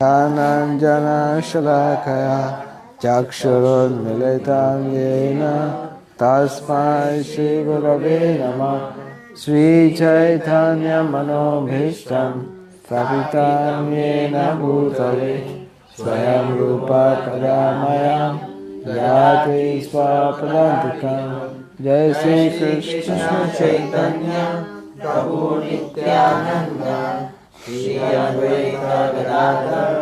ज्ञानाञ्जनशलाकया चक्षुरुन्मिलितं येन तस्मै श्रीगुरवे नमः। श्रीचैतन्यमनोभीष्टं स्थापितं येन भूतले स्वयं रूपा कदा मह्यं ददाति स्वपदान्तिकं। जय श्री कृष्ण चैतन्य प्रभु नित्यानंद श्री अद्वैत गदाधर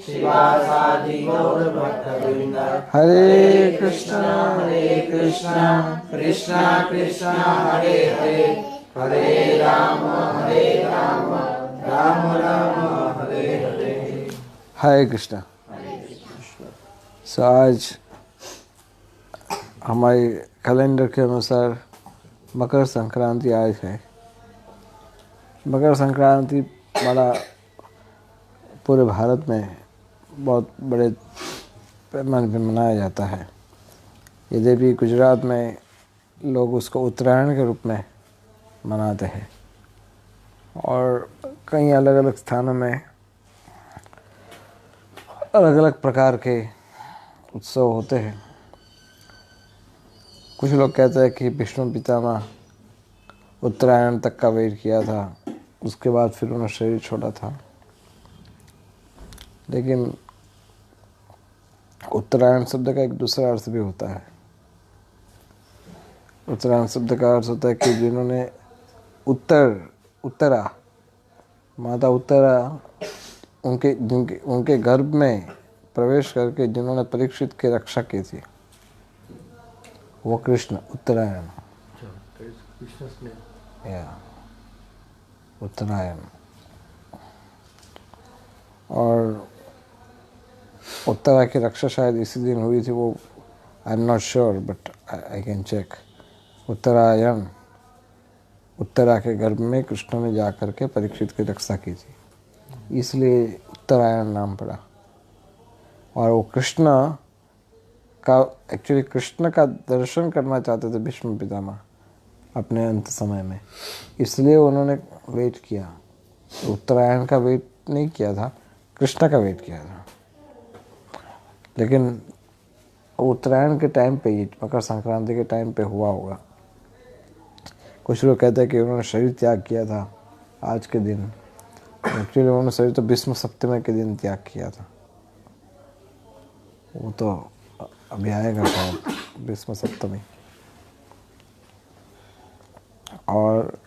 शिवासादि गौर भक्तवृंद। हरे कृष्णा कृष्णा कृष्णा हरे हरे, हरे राम राम राम हरे हरे। हरे कृष्णा। आज हमारे कैलेंडर के अनुसार मकर संक्रांति आज है। मकर संक्रांति बड़ा पूरे भारत में बहुत बड़े पैमाने पर मनाया जाता है। यद्यपि गुजरात में लोग उसको उत्तरायण के रूप में मनाते हैं और कई अलग अलग स्थानों में अलग अलग प्रकार के उत्सव होते हैं। कुछ लोग कहते हैं कि विष्णु पितामह उत्तरायण तक का वेट किया था, उसके बाद फिर उन्होंने शरीर छोड़ा था। लेकिन उत्तरायण शब्द का एक दूसरा अर्थ भी होता है। उत्तरायण शब्द का अर्थ होता है कि जिन्होंने उत्तरा माता उत्तरा उनके गर्भ में प्रवेश करके जिन्होंने परीक्षित की रक्षा की थी, वो कृष्ण उत्तरायण या उत्तरायण। और उत्तरा की रक्षा शायद इसी दिन हुई थी। वो I am not sure but I can check. Uttarayan, Uttara के गर्भ में कृष्ण ने जाकर के परीक्षित की रक्षा की थी, इसलिए उत्तरायण नाम पड़ा। और वो कृष्ण का एक्चुअली कृष्ण का दर्शन करना चाहते थे भीष्म पितामह अपने अंत समय में, इसलिए उन्होंने वेट किया। उत्तरायण का वेट नहीं किया था, कृष्ण का वेट किया था। लेकिन उत्तरायण के टाइम पे ही, मकर संक्रांति के टाइम पे हुआ होगा। कुछ लोग कहते हैं कि उन्होंने शरीर त्याग किया था आज के दिन। एक्चुअली उन्होंने शरीर तो भीष्म सप्तमी के दिन त्याग किया था। वो तो अभी आएगा शायद भीष्म सप्तमी। और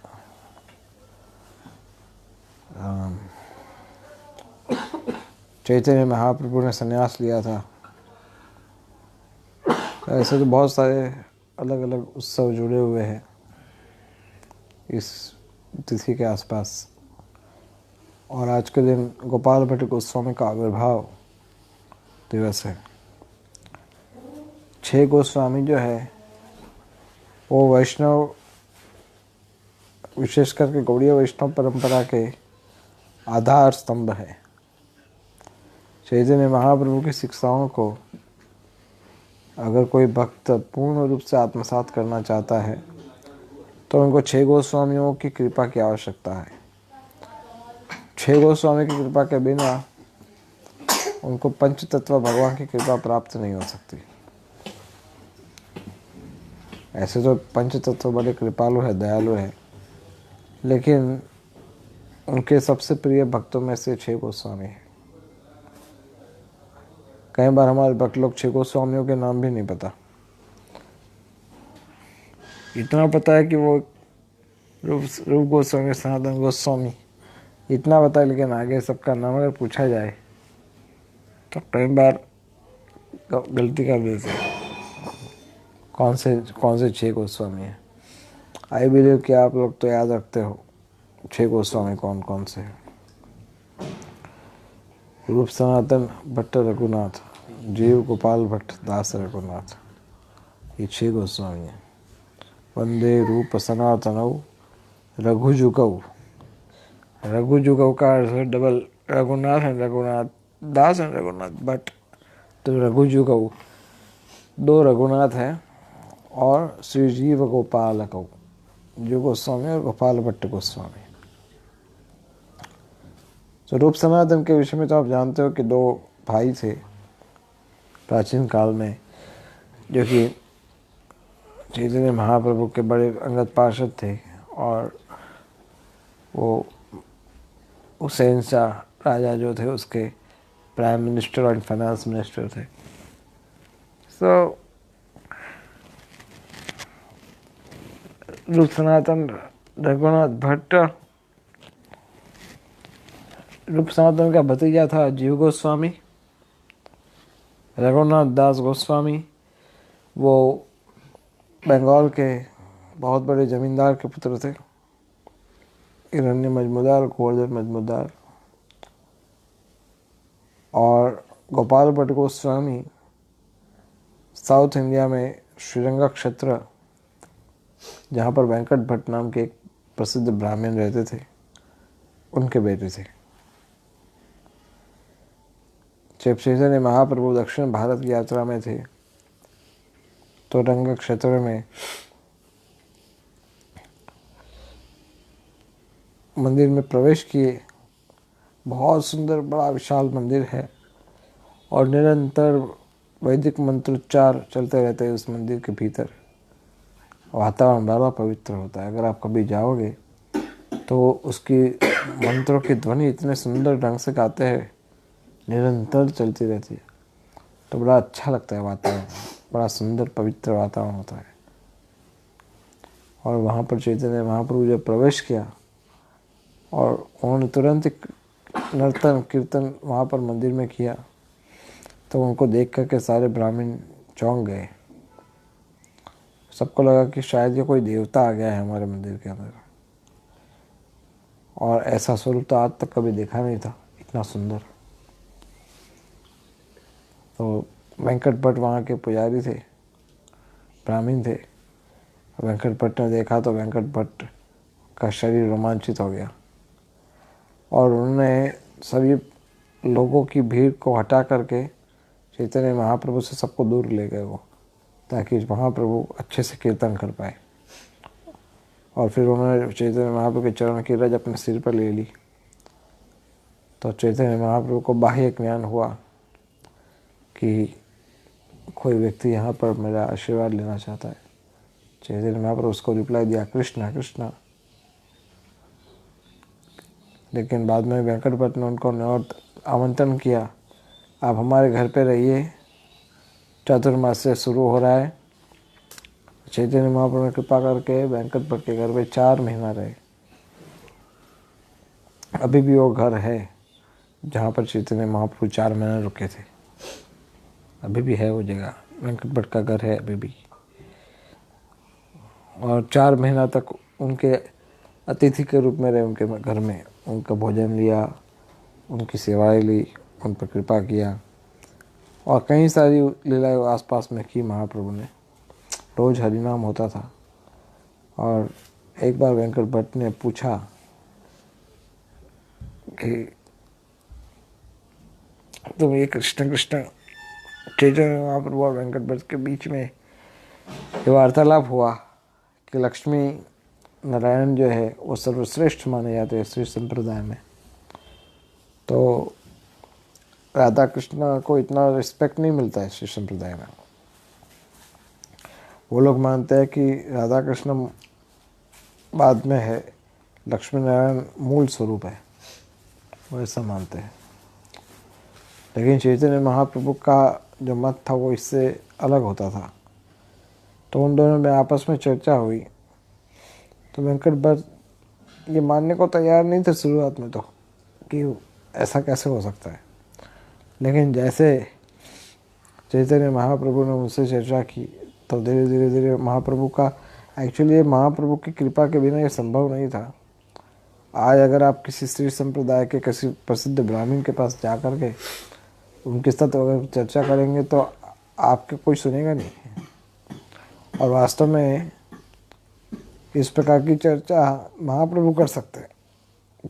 चैतन्य महाप्रभु ने संन्यास लिया था। ऐसे तो बहुत सारे अलग अलग उत्सव जुड़े हुए हैं इस तिथि के आसपास। और आज के दिन गोपाल भट्ट गोस्वामी का आविर्भाव दिवस है। 6 गोस्वामी जो है वो वैष्णव, विशेष करके गौड़ीय वैष्णव परंपरा के आधार स्तंभ है। चैतन्य महाप्रभु की शिक्षाओं को अगर कोई भक्त पूर्ण रूप से आत्मसात करना चाहता है तो उनको 6 गोस्वामियों की कृपा की आवश्यकता है। 6 गोस्वामी की कृपा के बिना उनको पंच तत्व भगवान की कृपा प्राप्त नहीं हो सकती। ऐसे तो पंच तत्व बड़े कृपालु है, दयालु है, लेकिन उनके सबसे प्रिय भक्तों में से 6 गोस्वामी हैं। कई बार हमारे भक्त लोग 6 गोस्वामियों के नाम भी नहीं पता। इतना पता है कि वो रूप गोस्वामी, सनातन गोस्वामी, इतना पता है, लेकिन आगे सबका नाम अगर पूछा जाए तो कई बार गलती कर देते हैं। कौन से 6 गोस्वामी हैं। आई बिलीव कि आप लोग तो याद रखते हो 6 गोस्वामी कौन कौन से हैं। रूप सनातन भट्ट रघुनाथ, जीव गोपाल भट्ट दास रघुनाथ, ये 6 गोस्वामी हैं। वंदे रूप सनातनौ रघुजुगौ। रघुजुगौ का अर्थ डबल, रघुनाथ है, रघुनाथ दास है, रघुनाथ भट्ट, तो रघुजुगौ 2 रघुनाथ हैं। और श्री जीव गोपाल कौ, जो गोस्वामी और गोपाल भट्ट गोस्वामी। तो रूप सनातन के विषय में तो आप जानते हो कि दो भाई थे प्राचीन काल में, जो कि चैतन्य महाप्रभु के बड़े अंगद पार्षद थे, और वो हुसैन शाह राजा जो थे उसके प्राइम मिनिस्टर और फाइनेंस मिनिस्टर थे। सो रूप सनातन रघुनाथ भट्ट रूप सनातन का भतीजा था जीव गोस्वामी। रघुनाथ दास गोस्वामी वो बंगाल के बहुत बड़े जमींदार के पुत्र थे, हिरण्य मजमूदार, गोवर्धन मजमूदार। और गोपाल भट्ट गोस्वामी साउथ इंडिया में श्रीरंगा क्षेत्र, जहाँ पर वेंकट भट्ट नाम के एक प्रसिद्ध ब्राह्मण रहते थे, उनके बेटे थे। जब चैतन्य महाप्रभु दक्षिण भारत की यात्रा में थे तो रंग क्षेत्र में मंदिर में प्रवेश किए। बहुत सुंदर बड़ा विशाल मंदिर है और निरंतर वैदिक मंत्रोच्चार चलते रहते हैं उस मंदिर के भीतर। वातावरण बड़ा पवित्र होता है। अगर आप कभी जाओगे तो उसकी मंत्रों की ध्वनि इतने सुंदर ढंग से गाते हैं, निरंतर चलती रहती है, तो बड़ा अच्छा लगता है। वातावरण बड़ा सुंदर पवित्र वातावरण होता है। और वहाँ पर चैतन्य महाप्रभु जब प्रवेश किया और उन्होंने तुरंत नर्तन कीर्तन वहाँ पर मंदिर में किया, तो उनको देख कर के सारे ब्राह्मण चौंक गए। सबको लगा कि शायद ये कोई देवता आ गया है हमारे मंदिर के अंदर, और ऐसा स्वरूप तो आज तक कभी देखा नहीं था, इतना सुंदर। तो वेंकट भट्ट वहाँ के पुजारी थे, ब्राह्मण थे। वेंकट भट्ट ने देखा तो वेंकट भट्ट का शरीर रोमांचित हो गया और उन्होंने सभी लोगों की भीड़ को हटा करके चैतन्य महाप्रभु से सबको दूर ले गए वो, ताकि महाप्रभु अच्छे से कीर्तन कर पाए। और फिर उन्होंने चैतन्य महाप्रभु के चरण की रज अपने सिर पर ले ली। तो चैतन्य महाप्रभु को बाह्य ज्ञान हुआ कि कोई व्यक्ति यहाँ पर मेरा आशीर्वाद लेना चाहता है। चैतन्य महाप्रभु उसको रिप्लाई दिया, कृष्णा कृष्णा। लेकिन बाद में वेंकट भट्ट ने उनको आमंत्रण किया, आप हमारे घर पे रहिए, चातुर्मास से शुरू हो रहा है। चैतन्य महाप्रभु ने कृपा करके वेंकट भट्ट के घर पे 4 महीना रहे। अभी भी वो घर है जहाँ पर चैतन्य महाप्रभु 4 महीने रुके थे, अभी भी है वो जगह, वेंकट भट्ट का घर है अभी भी। और 4 महीना तक उनके अतिथि के रूप में रहे उनके घर में, उनका भोजन लिया, उनकी सेवाएं ली, उन पर कृपा किया और कई सारी लीलाएं आसपास में की महाप्रभु ने। रोज हरिनाम होता था। और एक बार वेंकट भट्ट ने पूछा कि तुम ये कृष्ण कृष्ण, चैतन्य महाप्रभु और वेंकट भट्ट के बीच में ये वार्तालाप हुआ कि लक्ष्मी नारायण जो है वो सर्वश्रेष्ठ माने जाते हैं श्री संप्रदाय में। तो राधा कृष्ण को इतना रिस्पेक्ट नहीं मिलता है श्री संप्रदाय में। वो लोग मानते हैं कि राधा कृष्ण बाद में है, लक्ष्मी नारायण मूल स्वरूप है, वो ऐसा मानते हैं। लेकिन चैतन्य महाप्रभु का जो मत था वो इससे अलग होता था। तो उन दोनों में आपस में चर्चा हुई। तो वेंकट भट्ट ये मानने को तैयार नहीं थे शुरुआत में तो कि ऐसा कैसे हो सकता है। लेकिन जैसे चैतन्य महाप्रभु ने उनसे चर्चा की तो धीरे धीरे महाप्रभु का, एक्चुअली ये महाप्रभु की कृपा के बिना ये संभव नहीं था। आज अगर आप किसी स्त्री संप्रदाय के किसी प्रसिद्ध ब्राह्मण के पास जा कर के उनके साथ अगर चर्चा करेंगे तो आपके कोई सुनेगा नहीं। और वास्तव में इस प्रकार की चर्चा महाप्रभु कर सकते हैं,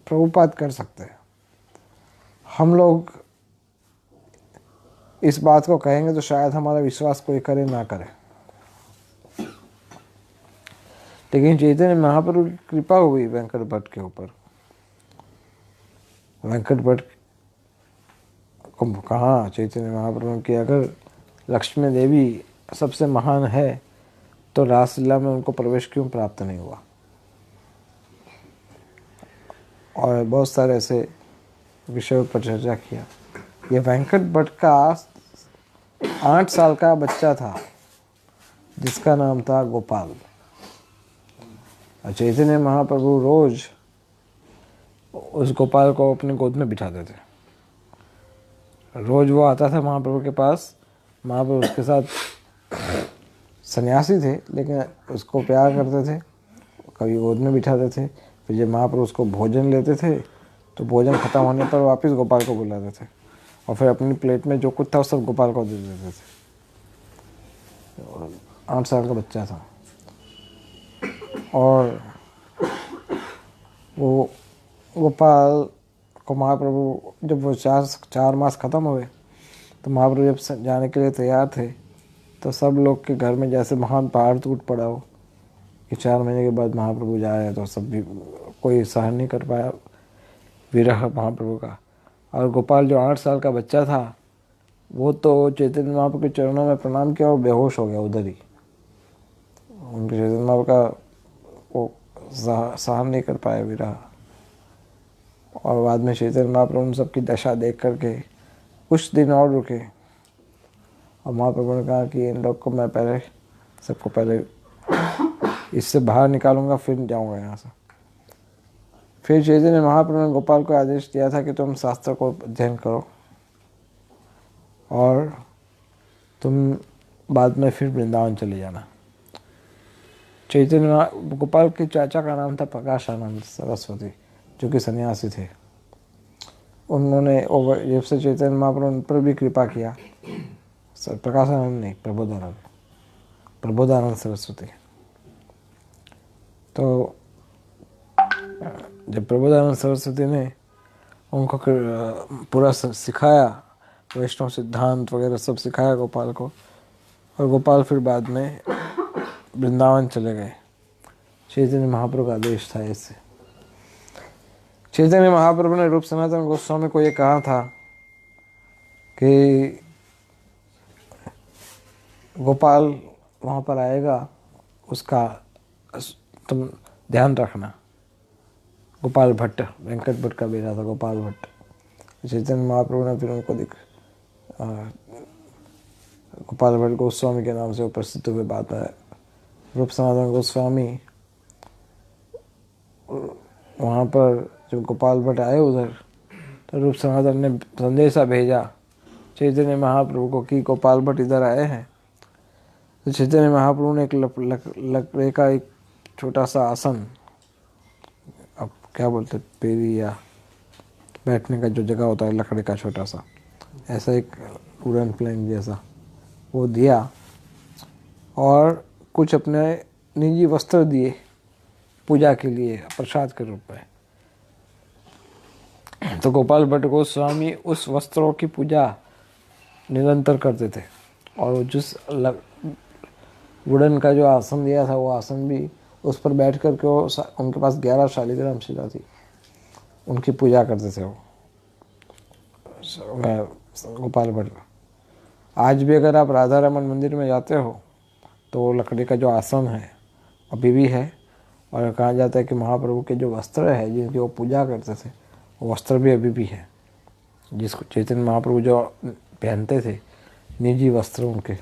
प्रभुपाद कर सकते हैं। हम लोग इस बात को कहेंगे तो शायद हमारा विश्वास कोई करे ना करे। लेकिन चैतन्य महाप्रभु की कृपा हुई वेंकट भट्ट के ऊपर। वेंकट भट्ट को कहा चैतन्य महाप्रभु कि अगर लक्ष्मी देवी सबसे महान है तो रासलीला में उनको प्रवेश क्यों प्राप्त नहीं हुआ। और बहुत सारे ऐसे विषयों पर चर्चा किया। ये वेंकट भट्ट का 8 साल का बच्चा था जिसका नाम था गोपाल। चैतन्य महाप्रभु रोज उस गोपाल को अपनी गोद में बिठाते थे। रोज वो आता था महाप्रभु के पास। महाप्रभु उसके साथ सन्यासी थे लेकिन उसको प्यार करते थे, कभी गोद में बिठाते थे। फिर जब महाप्रभु उसको भोजन लेते थे तो भोजन खत्म होने पर वापस गोपाल को बुलाते थे और फिर अपनी प्लेट में जो कुछ था वो सब गोपाल को दे देते थे। 8 साल का बच्चा था। और वो गोपाल को महाप्रभु जब वो 4 मास ख़त्म हुए तो महाप्रभु जब जाने के लिए तैयार थे तो सब लोग के घर में जैसे महान पहाड़ टूट पड़ा हो कि 4 महीने के बाद महाप्रभु जा रहे हैं। तो सब भी कोई सहन नहीं कर पाया विरह महाप्रभु का। और गोपाल जो 8 साल का बच्चा था वो तो चैतन्य महाप्रभु के चरणों में प्रणाम किया और बेहोश हो गया उधर ही। उनके चैतन्य महाप्रभु का वो सहन नहीं कर पाया विरह। और बाद में चैतन्य महाप्रभु उन सबकी दशा देख करके कुछ दिन और रुके और महाप्रभु ने कहा कि इन लोग को मैं सबको पहले इससे बाहर निकालूंगा फिर जाऊंगा यहाँ से। फिर चैतन्य महाप्रभु ने गोपाल को आदेश दिया था कि तुम शास्त्र को अध्ययन करो और तुम बाद में फिर वृंदावन चले जाना। चैतन्य गोपाल के चाचा का नाम था प्रकाशानंद सरस्वती जो कि सन्यासी थे। उन्होंने जब से चैतन्य महाप्रभु पर भी कृपा किया। प्रकाशानंद नहीं, प्रबोधानंद सरस्वती। तो जब प्रबोधानंद सरस्वती ने उनको पूरा सिखाया, वैष्णव सिद्धांत वगैरह सब सिखाया गोपाल को, और गोपाल फिर बाद में वृंदावन चले गए। चैतन्य महाप्रभु का आदेश था इससे। चैतन्य महाप्रभु ने रूप सनातन गोस्वामी को ये कहा था कि गोपाल वहाँ पर आएगा, उसका तुम ध्यान रखना। गोपाल भट्ट, वेंकट भट्ट का बेटा था गोपाल भट्ट। चैतन्य महाप्रभु ने फिर उनको गोपाल भट्ट गोस्वामी के नाम से वो प्रसिद्ध हुए। बाद में रूप सनातन गोस्वामी वहाँ पर जब गोपाल भट्ट आए उधर तो रूप सनातन ने संदेशा भेजा चैतन्य महाप्रभु को कि गोपाल भट्ट इधर आए हैं। तो चैतन्य महाप्रभु ने एक लकड़े का एक छोटा सा आसन, अब क्या बोलते पेरी या बैठने का जो जगह होता है लकड़े का छोटा सा, ऐसा एक वुडन प्लैंक जैसा वो दिया और कुछ अपने निजी वस्त्र दिए पूजा के लिए प्रसाद के रूप में। तो गोपाल भट्ट गोस्वामी उस वस्त्रों की पूजा निरंतर करते थे और जिस वुडन का जो आसन दिया था वो आसन भी उस पर बैठ कर के उनके पास 11 शालिग्राम शिला थी, उनकी पूजा करते थे वो गोपाल भट्ट। आज भी अगर आप राधा रमन मंदिर में जाते हो तो वो लकड़ी का जो आसन है अभी भी है। और कहा जाता है कि महाप्रभु के जो वस्त्र है जिनकी वो पूजा करते थे वो वस्त्र भी अभी भी है, जिसको चैतन्य महाप्रभु जो पहनते थे निजी वस्त्र उनके,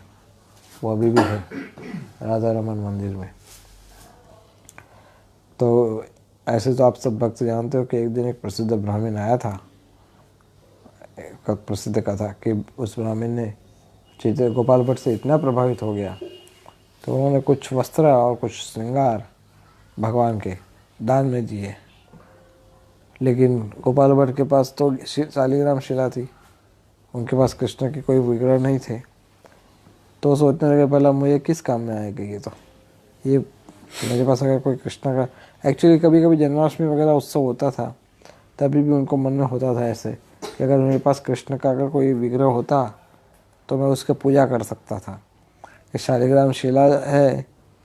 वो अभी भी है राधा रमन मंदिर में। तो ऐसे तो आप सब भक्त जानते हो कि एक दिन एक प्रसिद्ध ब्राह्मण आया था। एक प्रसिद्ध कथा कि उस ब्राह्मण ने चैतन्य गोपाल भट्ट से इतना प्रभावित हो गया तो उन्होंने कुछ वस्त्र और कुछ श्रृंगार भगवान के दान में दिए। लेकिन गोपाल भट्ट के पास तो शालिग्राम शिला थी, उनके पास कृष्ण के कोई विग्रह नहीं थे। तो सोचने लगे पहला मुझे किस काम में आएगा ये मेरे पास अगर कोई कृष्ण का, एक्चुअली कभी कभी जन्माष्टमी वगैरह उत्सव होता था तभी भी उनको मन में होता था ऐसे कि अगर मेरे पास कृष्ण का अगर कोई विग्रह होता तो मैं उसकी पूजा कर सकता था। ये शालिग्राम शिला है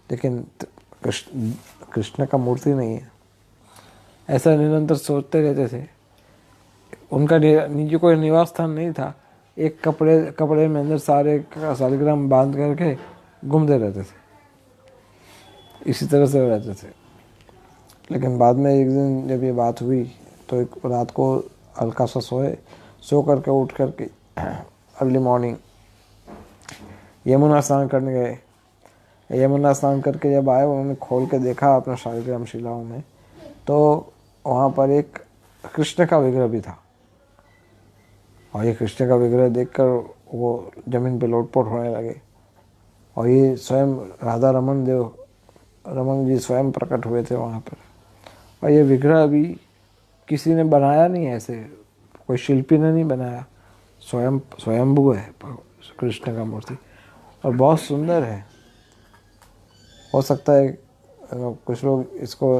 लेकिन कृष्ण का मूर्ति नहीं है। ऐसा निरंतर सोचते रहते थे। उनका नीचे कोई निवास स्थान नहीं था, एक कपड़े में अंदर सारे सालिग्राम बांध करके घूमते रहते थे, इसी तरह से रहते थे। लेकिन बाद में एक दिन जब ये बात हुई तो एक रात को हल्का सा सो करके उठ करके अर्ली मॉर्निंग यमुना स्नान करने गए। यमुना स्नान करके जब आए, उन्होंने खोल के देखा अपना शालिग्राम शिलाओं में, तो वहाँ पर एक कृष्ण का विग्रह भी था। और ये कृष्ण का विग्रह देखकर वो जमीन पे लोटपोट होने लगे। और ये स्वयं राधा रमन जी स्वयं प्रकट हुए थे वहाँ पर। और ये विग्रह भी किसी ने बनाया नहीं, ऐसे कोई शिल्पी ने नहीं बनाया, स्वयंभू है कृष्ण का मूर्ति, और बहुत सुंदर है। हो सकता है कुछ लोग इसको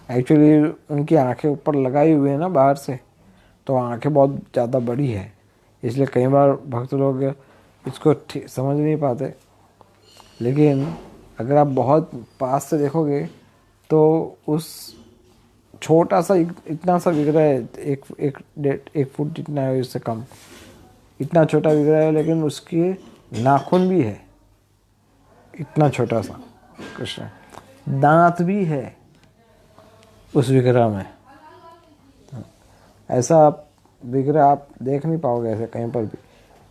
एक्चुअली उनकी आंखें ऊपर लगाई हुई है ना बाहर से, तो आंखें बहुत ज़्यादा बड़ी है, इसलिए कई बार भक्त लोग इसको ठीक समझ नहीं पाते। लेकिन अगर आप बहुत पास से देखोगे तो उस छोटा सा इतना सा विग्रह है, एक फुट जितना है, इससे कम, इतना छोटा विग्रह है, लेकिन उसके नाखून भी है, इतना छोटा सा कृष्ण, दांत भी है उस विग्रह में। ऐसा विग्रह आप देख नहीं पाओगे ऐसे कहीं पर भी।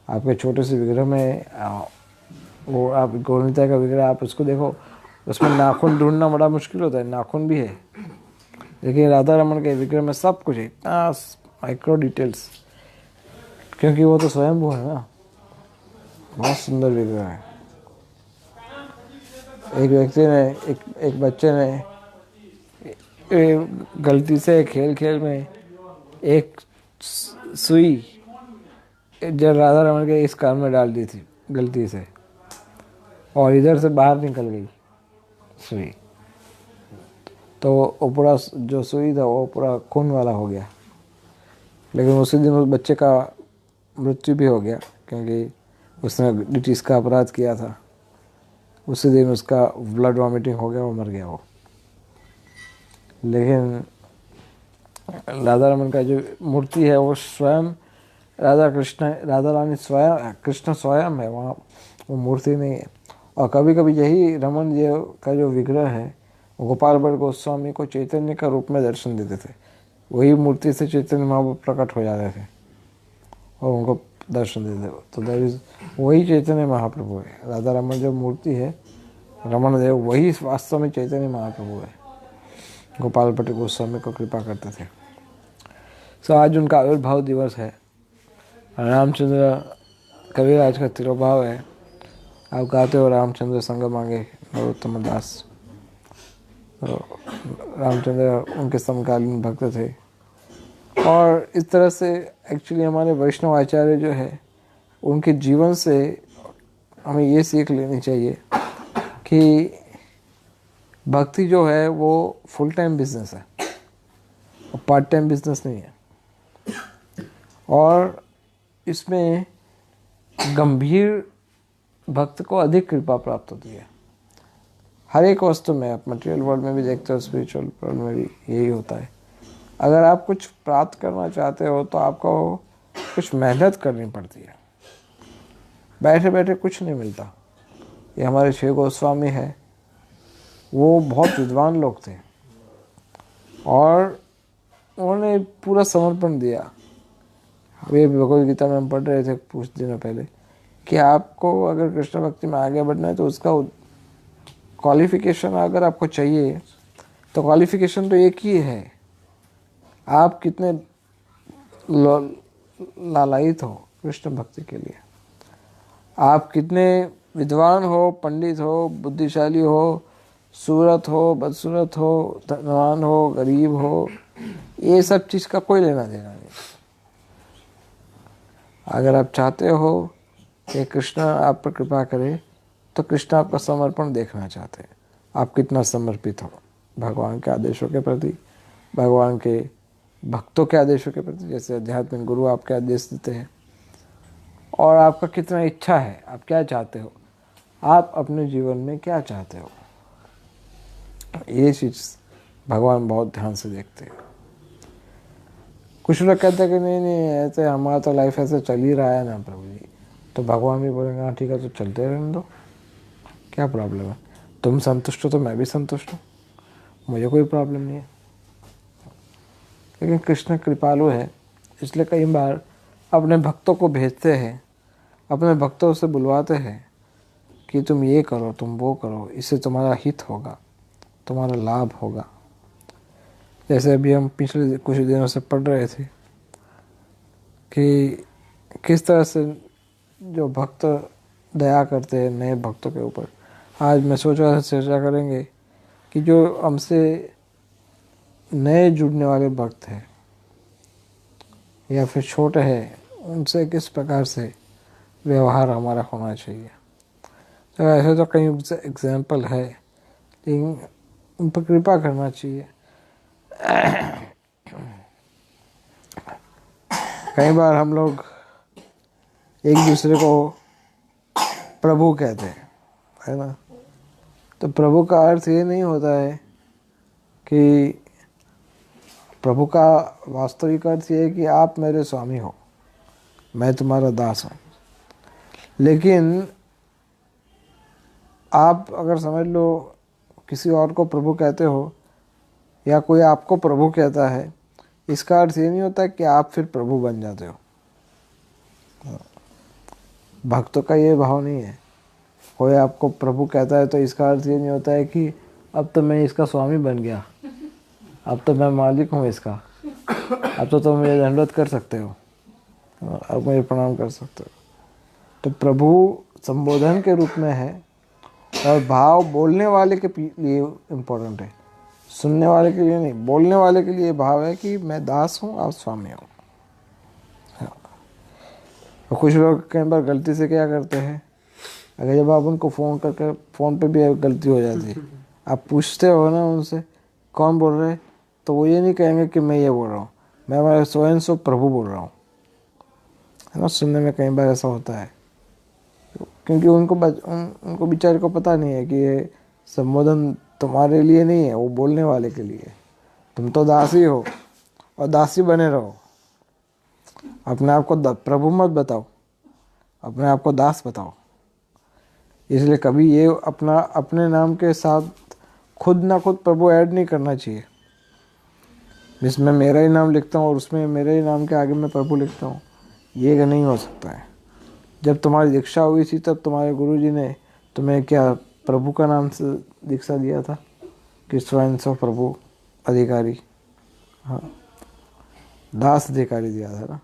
आपके छोटे से विग्रह में वो आप गौरनिता का विग्रह आप उसको देखो, उसमें नाखून ढूंढना बड़ा मुश्किल होता है, नाखून भी है। लेकिन राधा रमन के विग्रह में सब कुछ है, इतना माइक्रो डिटेल्स, क्योंकि वो तो स्वयंभू है ना। बहुत सुंदर विग्रह है। एक व्यक्ति ने एक बच्चे ने गलती से खेल में एक सुई जब राधा रमन के इस कान में डाल दी थी गलती से, और इधर से बाहर निकल गई सुई, तो वो पूरा जो सुई था वो पूरा खून वाला हो गया। लेकिन उसी दिन उस बच्चे का मृत्यु भी हो गया, क्योंकि उसने डिटीज का अपराध किया था। उसी दिन उसका ब्लड वॉमिटिंग हो गया, वो मर गया वो। लेकिन राधा रमन का जो मूर्ति है वो स्वयं राधा रानी स्वयं, कृष्ण स्वयं है वहाँ, वो मूर्ति नहीं है। और कभी कभी यही रमन जी का जो विग्रह है, गोपाल भट्ट गोस्वामी को चैतन्य का रूप में दर्शन देते थे। वही मूर्ति से चैतन्य महाप्रभु प्रकट हो जाते थे और उनको दर्शन देते थे। तो दैट इज वही चैतन्य महाप्रभु है। राधा रमन जो मूर्ति है, रमन देव, वही वास्तव में चैतन्य महाप्रभु है। गोपाल भट्ट गोस्वामी को कृपा करते थे। सो आज उनका आविर्भाव दिवस है। रामचंद्र कविराज का तिरुभाव है। आप गाते हो रामचंद्र संग मांगे नरोत्तम दास। तो रामचंद्र उनके समकालीन भक्त थे। और इस तरह से एक्चुअली हमारे वैष्णव आचार्य जो है, उनके जीवन से हमें ये सीख लेनी चाहिए कि भक्ति जो है वो फुल टाइम बिजनेस है और पार्ट टाइम बिजनेस नहीं है। और इसमें गंभीर भक्त को अधिक कृपा प्राप्त होती है। हर एक वस्तु में, आप मटेरियल वर्ल्ड में भी देखते हो, स्पिरिचुअल वर्ल्ड में भी यही होता है। अगर आप कुछ प्राप्त करना चाहते हो तो आपको कुछ मेहनत करनी पड़ती है। बैठे बैठे कुछ नहीं मिलता। ये हमारे श्री गोस्वामी है, वो बहुत विद्वान लोग थे और उन्होंने पूरा समर्पण दिया। वे भगवद गीता में हम पढ़ रहे थे कुछ दिनों पहले कि आपको अगर कृष्ण भक्ति में आगे बढ़ना है तो उसका क्वालिफिकेशन अगर आपको चाहिए तो क्वालिफिकेशन तो एक ही है, आप कितने लालायित हो कृष्ण भक्ति के लिए, आप कितने विद्वान हो, पंडित हो, बुद्धिशाली हो, सूरत हो, बदसूरत हो, धनवान हो, गरीब हो, ये सब चीज़ का कोई लेना देना नहीं। अगर आप चाहते हो कि कृष्ण आप पर कृपा करे तो कृष्ण आपका समर्पण देखना चाहते हैं। आप कितना समर्पित हो भगवान के आदेशों के प्रति, भगवान के भक्तों के आदेशों के प्रति, जैसे आध्यात्मिक गुरु आपके आदेश देते हैं, और आपका कितना इच्छा है, आप क्या चाहते हो, आप अपने जीवन में क्या चाहते हो, ये चीज़ भगवान बहुत ध्यान से देखते हैं। कुछ लोग कहते हैं कि नहीं नहीं ऐसे हमारा तो लाइफ ऐसे चल ही रहा है ना प्रभु जी, तो भगवान भी बोलेंगे हाँ ठीक है तो चलते रहने दो, क्या प्रॉब्लम है, तुम संतुष्ट हो तो मैं भी संतुष्ट हूँ, मुझे कोई प्रॉब्लम नहीं है। लेकिन कृष्ण कृपालु है, इसलिए कई बार अपने भक्तों को भेजते हैं, अपने भक्तों से बुलवाते हैं कि तुम ये करो तुम वो करो, इससे तुम्हारा हित होगा, तुम्हारा लाभ होगा। जैसे अभी हम पिछले कुछ दिनों से पढ़ रहे थे कि किस तरह से जो भक्त दया करते हैं नए भक्तों के ऊपर। आज मैं सोच रहा था चर्चा करेंगे कि जो हमसे नए जुड़ने वाले भक्त हैं या फिर छोटे हैं, उनसे किस प्रकार से व्यवहार हमारा होना चाहिए। तो ऐसे तो कई एग्जाम्पल है, लेकिन उन पर कृपा करना चाहिए। कई बार हम लोग एक दूसरे को प्रभु कहते हैं, है ना। तो प्रभु का अर्थ ये नहीं होता है कि प्रभु का वास्तविक अर्थ ये है कि आप मेरे स्वामी हो, मैं तुम्हारा दास हूँ। लेकिन आप अगर समझ लो किसी और को प्रभु कहते हो या कोई आपको प्रभु कहता है, इसका अर्थ ये नहीं होता कि आप फिर प्रभु बन जाते हो। भक्तों का ये भाव नहीं है। कोई आपको प्रभु कहता है तो इसका अर्थ ये नहीं होता है कि अब तो मैं इसका स्वामी बन गया, अब तो मैं मालिक हूँ इसका, अब तो तुम मुझे दंडवत कर सकते हो, अब मुझे प्रणाम कर सकते हो। तो प्रभु संबोधन के रूप में है और भाव बोलने वाले के लिए इम्पोर्टेंट है, सुनने वाले के लिए नहीं। बोलने वाले के लिए भाव है कि मैं दास हूँ आप स्वामी हो। तो कुछ लोग कई बार गलती से क्या करते हैं, अगर जब आप उनको फ़ोन करके, फ़ोन पे भी गलती हो जाती है, आप पूछते हो ना उनसे कौन बोल रहे हैं, तो वो ये नहीं कहेंगे कि मैं ये बोल रहा हूँ, मैं हमारे स्वयं सो प्रभु बोल रहा हूँ, है ना। सुनने में कई बार ऐसा होता है, क्योंकि उनको बेचारे को पता नहीं है कि ये संबोधन तुम्हारे लिए नहीं है, वो बोलने वाले के लिए। तुम तो दासी हो और दासी बने रहो, अपने आप को प्रभु मत बताओ, अपने आप को दास बताओ। इसलिए कभी ये अपने नाम के साथ खुद ना खुद प्रभु ऐड नहीं करना चाहिए। जिसमें मेरा ही नाम लिखता हूँ और उसमें मेरे ही नाम के आगे मैं प्रभु लिखता हूँ, ये नहीं हो सकता है। जब तुम्हारी दीक्षा हुई थी तब तुम्हारे गुरुजी ने तुम्हें क्या प्रभु का नाम से दीक्षा दिया था कि स्वयं सो प्रभु अधिकारी, हाँ दास अधिकारी दिया था ना,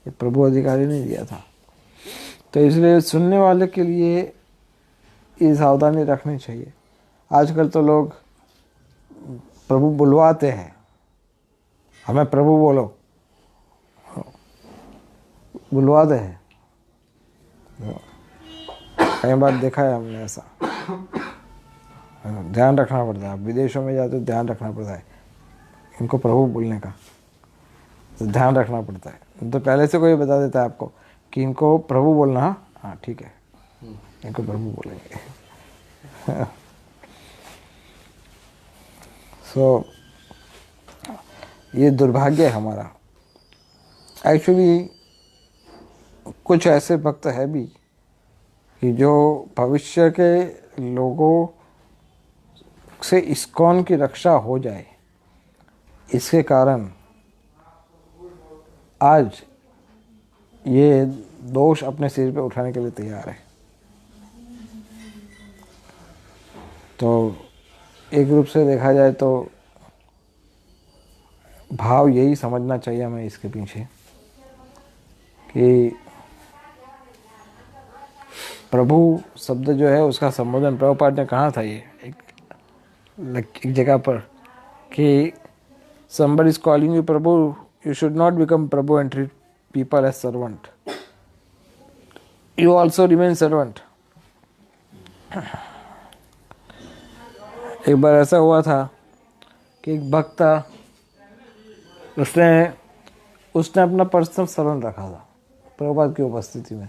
ये प्रभु अधिकारी नहीं दिया था। तो इसलिए सुनने वाले के लिए ये सावधानी रखनी चाहिए। आजकल तो लोग प्रभु बुलवाते हैं, हमें प्रभु बोलो, बुलवाते हैं। कई बार देखा है हमने ऐसा, ध्यान रखना पड़ता है। विदेशों में जाते तो ध्यान रखना पड़ता है इनको प्रभु बोलने का, तो ध्यान रखना पड़ता है। तो पहले से कोई बता देता है आपको कि इनको प्रभु बोलना, हाँ ठीक है इनको प्रभु बोलेंगे। सो ये दुर्भाग्य है हमारा। एक्चुअली कुछ ऐसे भक्त है भी कि जो भविष्य के लोगों से इस्कॉन की रक्षा हो जाए, इसके कारण आज ये दोष अपने सिर पे उठाने के लिए तैयार है। तो एक रूप से देखा जाए तो भाव यही समझना चाहिए हमें इसके पीछे कि प्रभु शब्द जो है उसका संबोधन प्रभुपाद ने कहा था, ये एक जगह पर कि somebody is calling you Prabhu, you should not become Prabhu and treat people as servant, you also remain servant। एक बार ऐसा हुआ था कि एक भक्त था, उसने अपना पर्सनल सर्वेंट रखा था प्रभुपाद की उपस्थिति में।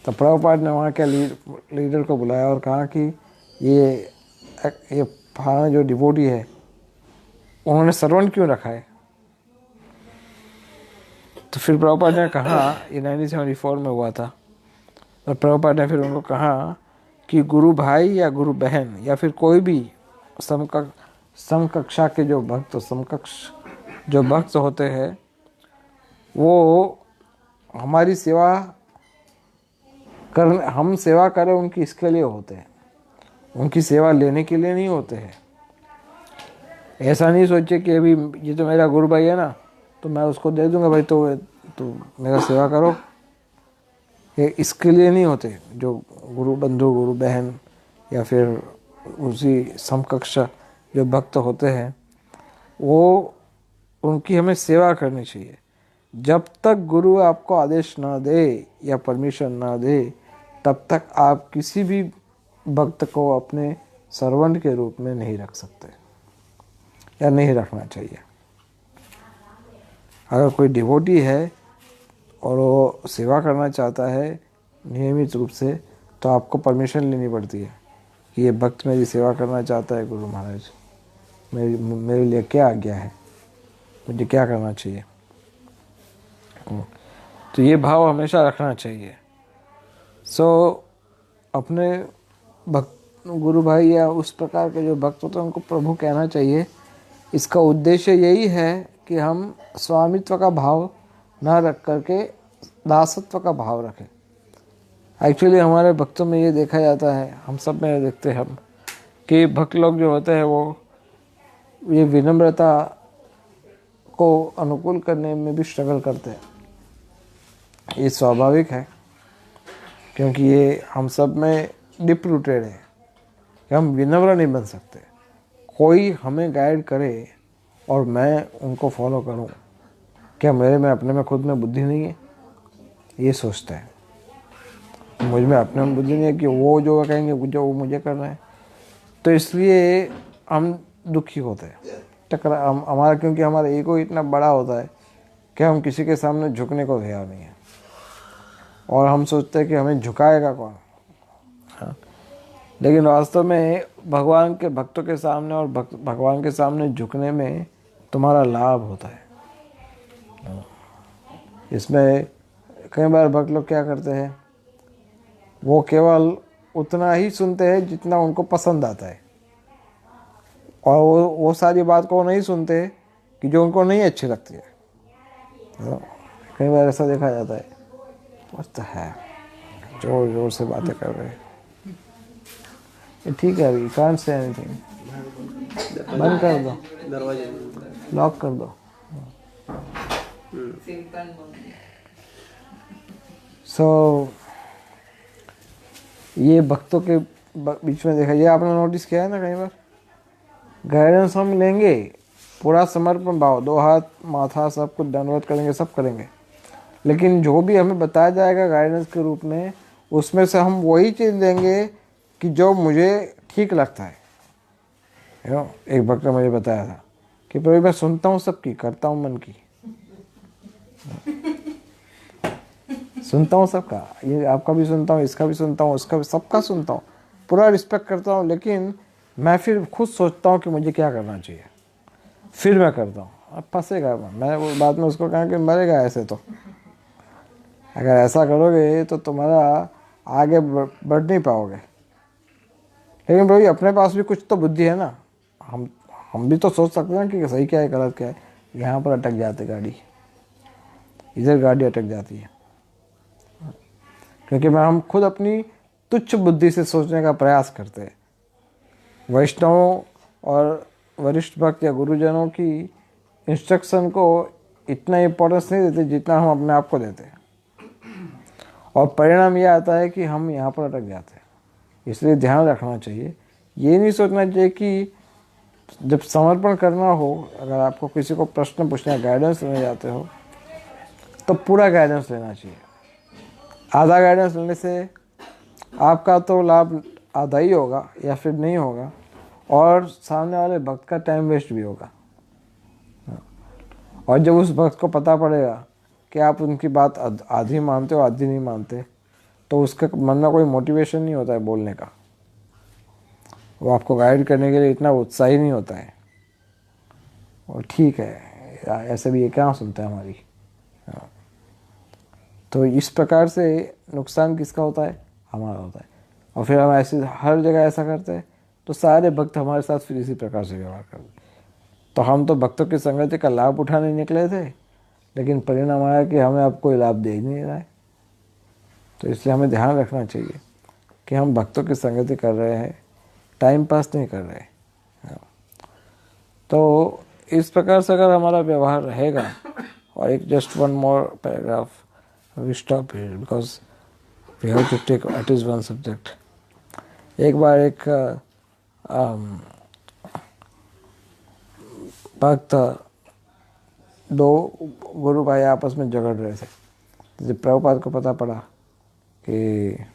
तो प्रभुपाद ने वहाँ के लीडर को बुलाया और कहा कि ये फलाना जो डिवोटी है उन्होंने सर्वेंट क्यों रखा है, तो फिर प्रभुपाद ने कहा, ये 1974 में हुआ था, और प्रभुपाद ने फिर उनको कहा कि गुरु भाई या गुरु बहन या फिर कोई भी समकक्षा के जो भक्त, समकक्ष जो भक्त होते हैं, वो हमारी सेवा कर, हम सेवा करें उनकी इसके लिए होते हैं, उनकी सेवा लेने के लिए नहीं होते हैं। ऐसा नहीं सोचे कि अभी ये तो मेरा गुरु भाई है ना, तो मैं उसको दे दूंगा भाई, तो मेरा सेवा करो। ये इसके लिए नहीं होते। जो गुरु बंधु, गुरु बहन या फिर उसी समकक्ष जो भक्त होते हैं, वो उनकी हमें सेवा करनी चाहिए। जब तक गुरु आपको आदेश ना दे या परमिशन ना दे, तब तक आप किसी भी भक्त को अपने सर्वेंट के रूप में नहीं रख सकते या नहीं रखना चाहिए। अगर कोई डिवोटी है और वो सेवा करना चाहता है नियमित रूप से, तो आपको परमिशन लेनी पड़ती है कि ये भक्त मेरी सेवा करना चाहता है, गुरु महाराज मेरे लिए क्या आज्ञा है, मुझे क्या करना चाहिए। तो ये भाव हमेशा रखना चाहिए। अपने भक्त गुरु भाई या उस प्रकार के जो भक्त होते हैं उनको प्रभु कहना चाहिए। इसका उद्देश्य यही है कि हम स्वामित्व का भाव ना रख करके दासत्व का भाव रखें। एक्चुअली हमारे भक्तों में ये देखा जाता है, हम सब में देखते हैं हम, कि भक्त लोग जो होते हैं वो ये विनम्रता को अनुकूल करने में भी स्ट्रगल करते हैं। ये स्वाभाविक है, क्योंकि ये हम सब में डीप रूटेड है कि हम विनम्र नहीं बन सकते। कोई हमें गाइड करे और मैं उनको फॉलो करूं, क्या मेरे में अपने में खुद में बुद्धि नहीं है? ये सोचता है। मुझ में अपने में बुद्धि नहीं है कि वो जो कहेंगे जो वो मुझे करना है। तो इसलिए हम दुखी होते हैं, हमारा, क्योंकि हमारा ईगो इतना बड़ा होता है कि हम किसी के सामने झुकने को तैयार नहीं है, और हम सोचते हैं कि हमें झुकाएगा कौन। हाँ। लेकिन वास्तव में भगवान के भक्तों के सामने और भगवान के सामने झुकने में तुम्हारा लाभ होता है। इसमें कई बार भक्त लोग क्या करते हैं, वो केवल उतना ही सुनते हैं जितना उनको पसंद आता है, और वो सारी बात को नहीं सुनते कि जो उनको नहीं अच्छी लगती है। कई बार ऐसा देखा जाता है, मस्त है, जोर जोर से बातें कर रहे हैं। ये ठीक है, अभी कांट से एनीथिंग, बंद कर दो, लॉक कर दो। ये भक्तों के बीच में देखा, ये आपने नोटिस किया है ना, कई बार गाइडेंस हम लेंगे, पूरा समर्पण भाव, 2 हाथ माथा सब कुछ दंडवत करेंगे, सब करेंगे, लेकिन जो भी हमें बताया जाएगा गाइडेंस के रूप में, उसमें से हम वही चीज़ लेंगे कि जो मुझे ठीक लगता है। एक भक्त ने मुझे बताया था कि प्रभु मैं सुनता हूँ सबकी, करता हूँ मन की। सुनता हूँ सबका, ये आपका भी सुनता हूँ, इसका भी सुनता हूँ, उसका भी, सबका सुनता हूँ, पूरा रिस्पेक्ट करता हूँ, लेकिन मैं फिर खुद सोचता हूँ कि मुझे क्या करना चाहिए, फिर मैं करता हूँ। अब फंसेगा, मैं वो बाद में उसको कहा कि मरेगा ऐसे। तो अगर ऐसा करोगे तो तुम्हारा आगे बढ़ नहीं पाओगे। लेकिन भाई अपने पास भी कुछ तो बुद्धि है ना, हम भी तो सोच सकते हैं कि सही क्या है गलत क्या है। यहाँ पर अटक जाती गाड़ी, इधर गाड़ी अटक जाती है, क्योंकि हम खुद अपनी तुच्छ बुद्धि से सोचने का प्रयास करते हैं। वैष्णवों और वरिष्ठ भक्त या गुरुजनों की इंस्ट्रक्शन को इतना इम्पोर्टेंस नहीं देते जितना हम अपने आप को देते हैं, और परिणाम यह आता है कि हम यहाँ पर अटक जाते हैं। इसलिए ध्यान रखना चाहिए, ये नहीं सोचना चाहिए कि जब समर्पण करना हो, अगर आपको किसी को प्रश्न पूछना, गाइडेंस लेने जाते हो, तो पूरा गाइडेंस लेना चाहिए। आधा गाइडेंस लेने से आपका तो लाभ आधा ही होगा या फिर नहीं होगा, और सामने वाले भक्त का टाइम वेस्ट भी होगा। और जब उस भक्त को पता पड़ेगा कि आप उनकी बात आधी मानते हो आधी नहीं मानते, तो उसके मन में कोई मोटिवेशन नहीं होता है बोलने का, वो आपको गाइड करने के लिए इतना उत्साही नहीं होता है। और ठीक है, ऐसे भी ये क्या सुनता है हमारी। तो इस प्रकार से नुकसान किसका होता है? हमारा होता है। और फिर हम ऐसे हर जगह ऐसा करते हैं तो सारे भक्त हमारे साथ फिर इसी प्रकार से व्यवहार करते हैं। तो हम तो भक्तों की संगति का लाभ उठाने निकले थे, लेकिन परिणाम आया कि हमें अब कोई लाभ दे ही नहीं रहा है। तो इसलिए हमें ध्यान रखना चाहिए कि हम भक्तों की संगति कर रहे हैं, टाइम पास नहीं कर रहे। तो इस प्रकार से अगर हमारा व्यवहार रहेगा, और एक just one more paragraph, we stop here because we have to take it is one subject. एक बार एक भक्त, दो गुरु भाई आपस में झगड़ रहे थे। जब प्रभुपाद को पता पड़ा कि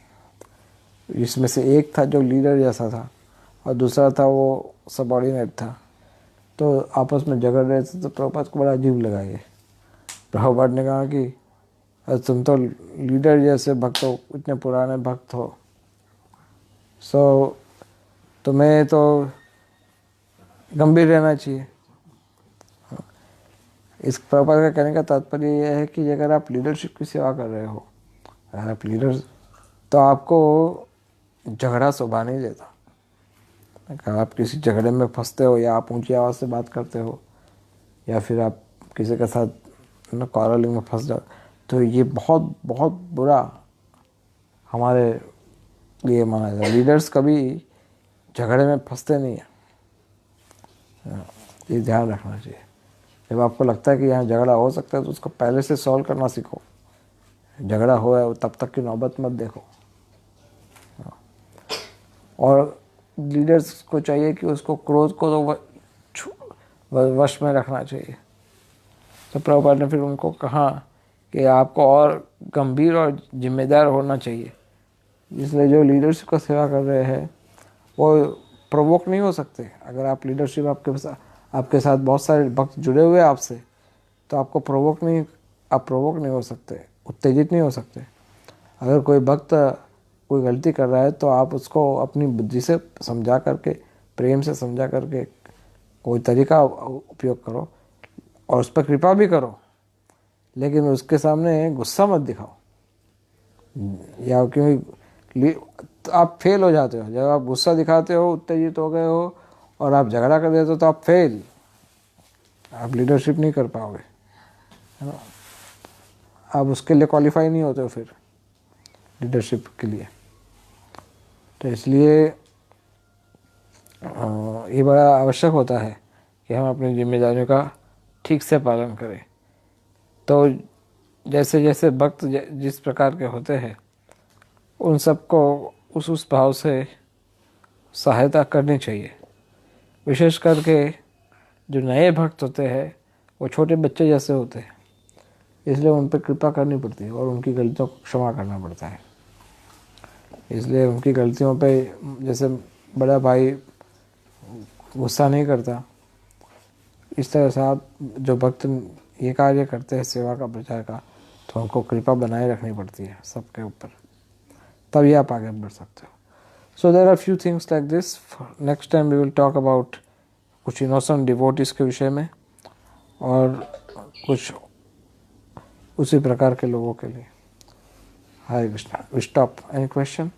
इसमें से एक था जो लीडर जैसा था और दूसरा था वो सबॉर्डिनेट था, तो आपस में झगड़ रहे थे, तो प्रभुपाद को बड़ा अजीब लगा ये। प्रभुपाद ने कहा कि तुम तो लीडर जैसे भक्त हो, इतने पुराने भक्त हो, सो तुम्हें तो गंभीर रहना चाहिए। इस प्रभुपाद का कहने का तात्पर्य यह है कि अगर आप लीडरशिप की सेवा कर रहे हो, अगर आप लीडर, तो आपको झगड़ा शोभा नहीं देता। अगर आप किसी झगड़े में फंसते हो, या आप ऊंची आवाज़ से बात करते हो, या फिर आप किसी के साथ क्वारलिंग में फंस जाओ, तो ये बहुत बहुत बुरा हमारे लिए माना जाता है। लीडर्स कभी झगड़े में फंसते नहीं हैं, ये ध्यान रखना चाहिए। जब आपको लगता है कि यहाँ झगड़ा हो सकता है तो उसको पहले से सॉल्व करना सीखो। झगड़ा हो है तब तक की नौबत मत देखो। और लीडर्स को चाहिए कि उसको क्रोध को तो वश में रखना चाहिए। तो प्रभुपाद ने फिर उनको कहा कि आपको और गंभीर और जिम्मेदार होना चाहिए। इसलिए जो लीडरशिप का सेवा कर रहे हैं वो प्रोवोक नहीं हो सकते। अगर आप लीडरशिप आपके साथ बहुत सारे भक्त जुड़े हुए हैं आपसे, तो आपको प्रोवोक नहीं हो सकते, उत्तेजित नहीं हो सकते। अगर कोई भक्त कोई गलती कर रहा है तो आप उसको अपनी बुद्धि से समझा करके, प्रेम से समझा करके कोई तरीका उपयोग करो और उस पर कृपा भी करो, लेकिन उसके सामने गुस्सा मत दिखाओ। या क्योंकि आप फेल हो जाते हो जब आप गुस्सा दिखाते हो, उत्तेजित हो गए हो और आप झगड़ा कर देते हो, तो आप फेल, आप लीडरशिप नहीं कर पाओगे, है ना। आप उसके लिए क्वालिफाई नहीं होते हो फिर लीडरशिप के लिए। तो इसलिए ये बड़ा आवश्यक होता है कि हम अपनी जिम्मेदारियों का ठीक से पालन करें। तो जैसे जैसे भक्त जिस प्रकार के होते हैं, उन सबको उस भाव से सहायता करनी चाहिए। विशेष करके जो नए भक्त होते हैं वो छोटे बच्चे जैसे होते हैं, इसलिए उन पर कृपा करनी पड़ती है और उनकी गलतियों को क्षमा करना पड़ता है। इसलिए उनकी गलतियों पे जैसे बड़ा भाई गुस्सा नहीं करता, इस तरह से आप जो भक्त ये कार्य करते हैं सेवा का, प्रचार का, तो उनको कृपा बनाए रखनी पड़ती है सबके ऊपर, तभी आप आगे बढ़ सकते हो। So there are few things like this. Next time we will talk about कुछ इनोसेंट डिवोटीज के विषय में और कुछ उसी प्रकार के लोगों के लिए। Hare Krishna. We stop. Any question?